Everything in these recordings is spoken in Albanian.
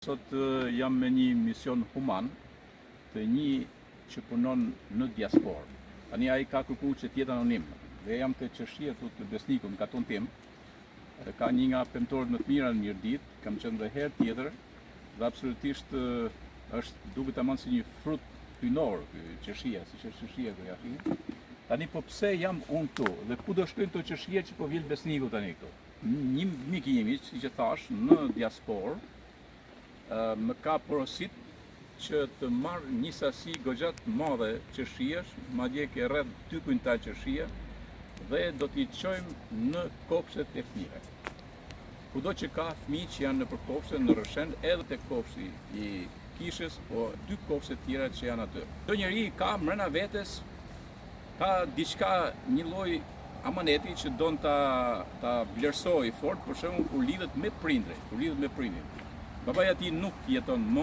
Sot jam me një mision human të një që punon në diasporë. Tani ai ka kërkuar që të jetë anonim. Dhe jam të qërshia të besnikun, ka ton tim. Ka një nga premtorët më të mira në Mirdit, kam qenë dhe herë tjetër, dhe absolutisht është duket tamam si një frut hynor, qërshia, si që qërshia kjo jafi. Tani po pse jam unë këtu, dhe ku do shkojnë të qërshia që po vjen besniku tani këtu. Një mik i jemi, si që thash, në diasporë, më ka porosit që të marrë një sasi goxhat madhe qërshiash, madje ke rreth 2 kuintal qërshia, dhe do t'i çojmë në kopshtet e fëmijëve. Kudo që ka fëmijë që janë nëpër kopshte në Rrëshën, edhe tek kopshti i Kishës, po 2 kopshte tjera që janë aty. Çdo njeri ka mbrana vetes, ka diçka, një lloj amaneti që don ta vlerësoj fort, për shembull kur lidhet me prindrin. Babai ati nuk jeton më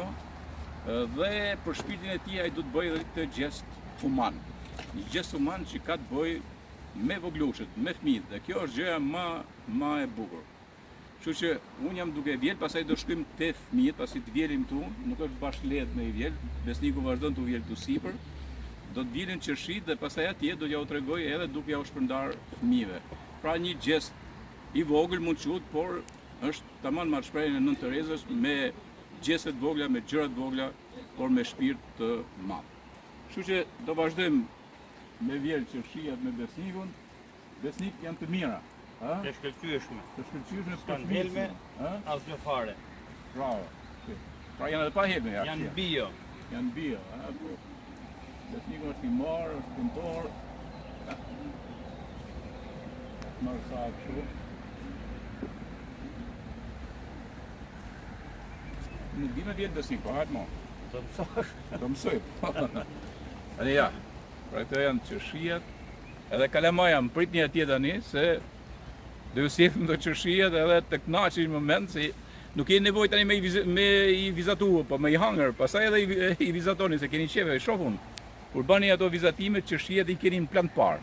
dhe për shpirtin e tij ai do të bëjë edhe këtë gjest human. Një gjest human që ka të bëjë me voglushët, me fëmijët, dhe kjo është gjëja më e bukur. Kështu që unë jam duke vjel, pastaj do shkojmë te fëmijët, pasi të vjelim tu, nuk është bashkë lehtë me i vjel, besniku vazhdon të vjel tu sipër, do të vjelin qërshit dhe pastaj atje do t'ja u tregoj edhe duke ja u shpërndar fëmijëve. Pra një gjest i vogël mund quhet, por është tamam marrë shprehjen e Nën Terezës me gjestet vogla, me gjërat vogla, por me shpirt të madh. Kështu që do vazhdojmë me vjerë qërshijat me besnikun. Besnik janë të mira. Të shkëlqyeshme. Të shkëlqyeshme për Kanë helme, asgjë fare. Bravo. Pra janë edhe pa helme. Janë bio. Janë bio. Besniku është i marë, është punëtor. Marë sa kështu. Nuk di me vjetë besnik, po hajtë mo. Do mësosh. Do mësoj. Ani ja, pra këto janë qërshijat, edhe kalamaja më prit një atje tani, se dhe ju sjetim të qërshijat edhe të knaqin moment, se nuk keni nevojë tani me i vizatu, po me i hangër, pastaj edhe i vizatoni, se keni qeve, shofun, kur bani ato vizatimet, qërshijat i keni në plan të parë.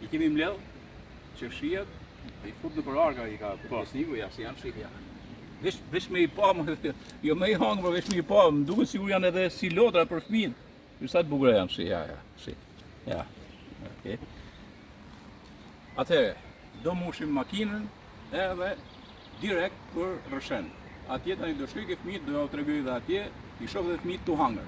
I kemi mbledh qërshijat, i fut në për arka i ka besniku, ja, si janë shikja. Vesh me i pa, jo me i hangë, por vesh me i pa, më duket sigur janë edhe si lotra për fëmijët. Sa të bukura janë, shi, ja, okay. Atëherë, do mushim makinën edhe direkt për Rrëshën. Atje tani do shkoj ke fëmijët, do ja u tregoj dhe atje, i shoh dhe fëmijët tu hangër.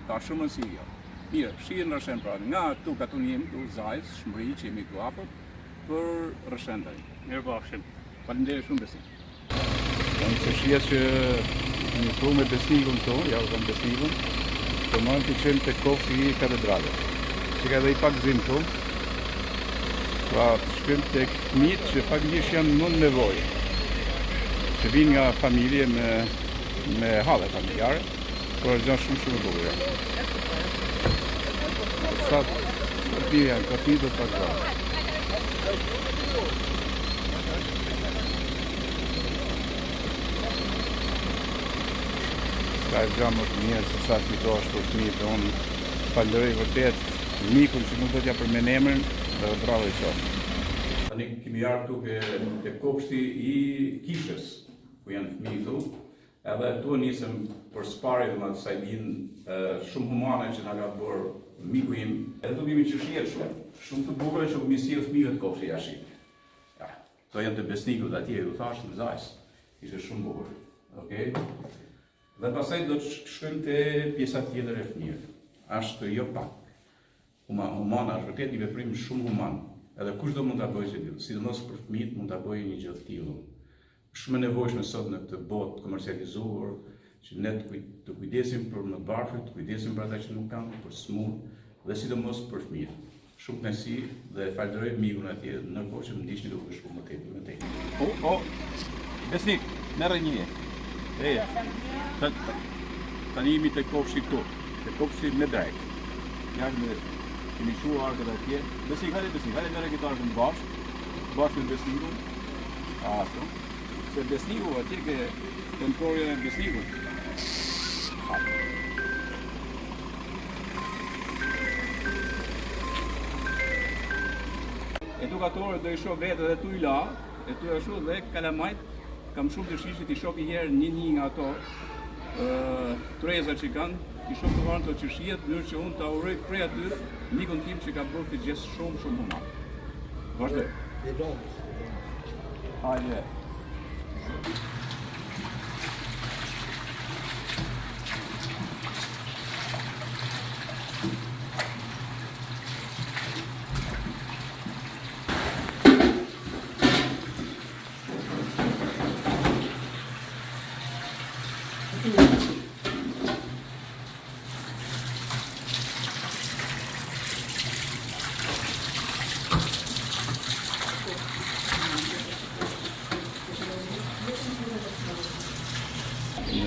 Ka shumë rëndësi kjo. Mirë, shihen në Rrëshën pra, nga këtu ka tunë jemi këtu Zajs, Shmëri që jemi këtu afër për Rrëshën tani. Mirëpafshim. Faleminderit shumë besnik. Janë qërshia që një pru me besnikun këtu, ja u kam besnikun, të marrën të qenë të kopshti i katedrale. Që ka edhe i pak zim këtu, pra të shkojmë tek fëmijët që faktikisht janë në nevojë, që vinë nga familje me halle familjare, por është gjë shumë e bukur. Sa të janë, ka fëmijë do të paguajnë. Ka e gjë më të mirë se sa të fitosh për fëmijët, unë falenderoj vërtet mikun që nuk do t'ja përmend emrin, dhe bravo i qoftë. Tani kemi ardhur ke kopshti i Kishës, ku janë fëmijë këtu. Edhe tu nisëm për sparje dhe sa i vinë shumë humane që na ka bërë miku im. Edhe tu kemi qërshijat shumë të bukura që kemi sjellë fëmijët kopshti jashtë. Ja, to janë të besnikut atje, ju thash në Zajs. Ishte shumë bukur. Okej. Dhe pastaj do të shkojmë te pjesa tjetër e fëmijëve. Ashtë jo pak. Humana është vërtet një veprim shumë human. Edhe kushdo mund ta bëjë këtë, sidomos për fëmijët mund ta bëjë një gjë të tillë. Shumë e nevojshme sot në këtë botë komercializuar, që ne të kujdesim për më të varfrit, të kujdesim për ata që nuk kanë, për smur dhe sidomos për fëmijët. shumë kënaqësi dhe falenderoj mikun atje në kohë që më ndiqni duke shkuar më tepër me tepër. O, Besnik, merre një. Tani jemi te kopshi këtu, te kopshi me drejt. Jashtë me kemi shuar arkët atje. Besnik, hajde merre këtë arkën bashkë me Besnikun. Ashtu. Se Besniku atje ke tentorja e Besnikut. Edukatorët do i shoh vetë dhe tu i la, e tu e shoh dhe kalamajt, kam shumë dëshirë i shoh një herë një nga ato treza që kanë, i shoh të varën të qëshjet, në që unë ta uroj prej aty, mikun tim që ka bërë këtë gjestë shumë human. Vazhdo. Hajde.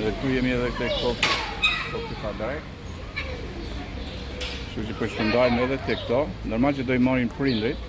Dhe këtu jemi edhe këtë kopë fabrek. Kështu që po shpëndajmë edhe te këto. Normal që do i marrin prindrit.